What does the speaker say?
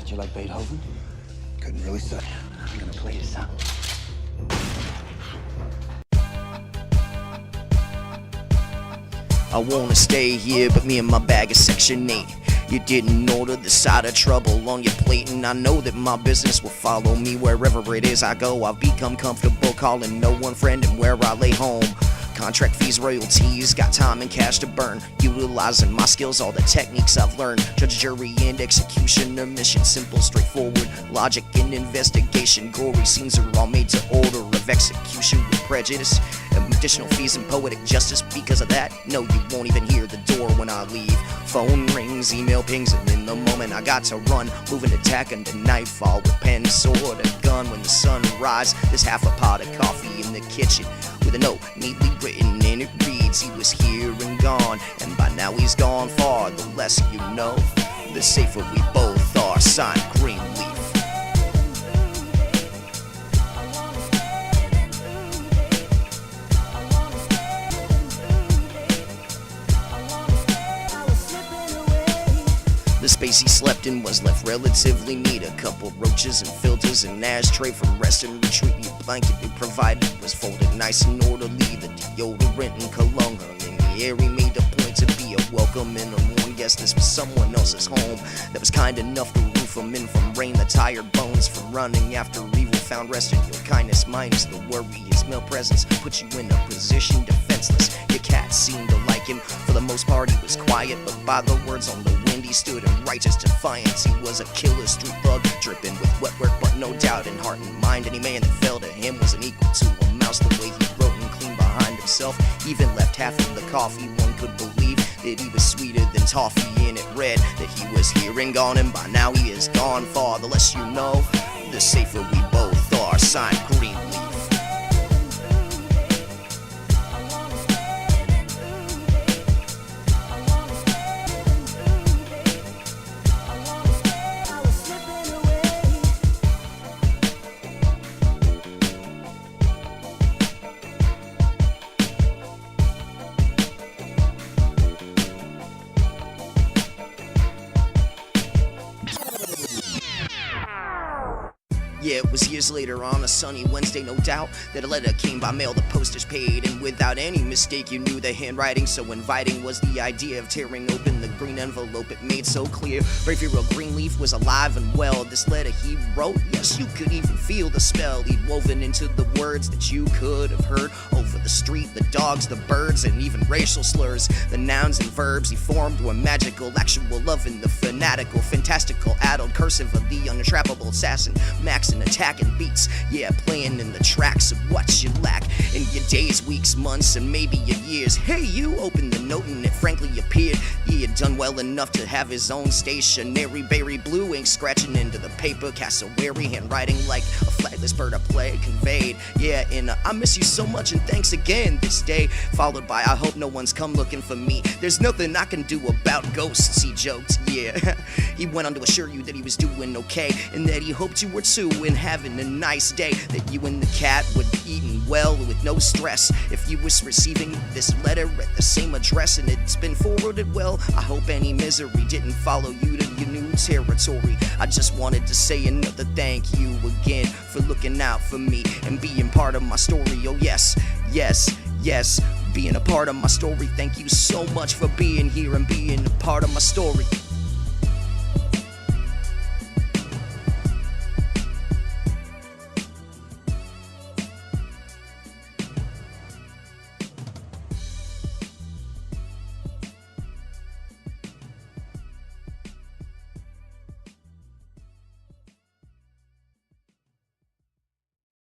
Did you like Beethoven? Couldn't really say. I'm gonna play you some. I wanna stay here, but me and my bag is Section 8. You didn't order the side of trouble on your plate, and I know that my business will follow me wherever it is I go. I've become comfortable calling no one friend and where I lay home. Contract fees, royalties, got time and cash to burn. Utilizing my skills, all the techniques I've learned. Judge, jury, and execution, a mission simple, straightforward. Logic and investigation, gory scenes are all made to order of execution with prejudice. Additional fees and poetic justice. Because of that, no, you won't even hear the door when I leave. Phone rings, email pings, and in the moment I got to run. Moving, attacking the nightfall with pen, sword, and gun. When the sun rise, there's half a pot of coffee in the kitchen with a note neatly written, and it reads, he was here and gone, and by now he's gone far. The less you know, the safer we both are. Signed, Greenleaf. The space he slept in was left relatively neat. A couple roaches and filters, an ashtray from rest and retreat. The blanket they provided was folded nice and orderly. The deodorant and cologne hung in the air. He made a point to be a welcome and a warm guest. This was someone else's home that was kind enough to roof him in from rain. The tired bones from running after evil found rest in your kindness. Minus the worry, his male presence put you in a position defenseless. Your cat seemed to like him. For the most part he was quiet, but by the words on the wind he stood in righteous defiance. He was a killer street thug, dripping with wet work, but no doubt in heart and mind. Any man that fell to him was an equal to a mouse. The way he wrote and cleaned behind himself, even left half of the coffee. One could believe that he was sweeter than toffee, and it read that he was here and gone, and by now he is gone far. The less you know, the safer we both are. Signed, Greenleaf. Yeah, it was years later on a sunny Wednesday, no doubt, that a letter came by mail, the postage paid, and without any mistake you knew the handwriting so inviting was the idea of tearing open the green envelope. It made so clear brave hero Greenleaf was alive and well. This letter he wrote, yes, you could even feel the spell he'd woven into the words that you could have heard over the street. The dogs, the birds, and even racial slurs. The nouns and verbs he formed were magical, actual love in the fanatical, fantastical, addled cursive of the untrappable assassin, Max and attacking beats, yeah, playing in the tracks of what you lack in your days, weeks, months, and maybe your years. Hey, you opened the note and it frankly appeared he had done well enough to have his own stationary berry blue ink scratching into the paper, cassowary handwriting like a flagless bird of play conveyed. Yeah, and I miss you so much and thanks again this day, followed by I hope no one's come looking for me. There's nothing I can do about ghosts, he joked. Yeah, he went on to assure you that he was doing okay and that he hoped you were too and having a nice day, that you and the cat would be eating well with no stress. If you was receiving this letter at the same address and it's been forwarded well, I hope any misery didn't follow you to your new territory. I just wanted to say another thank you again for looking out for me and being part of my story. Oh yes, yes, yes, being a part of my story. Thank you so much for being here and being a part of my story.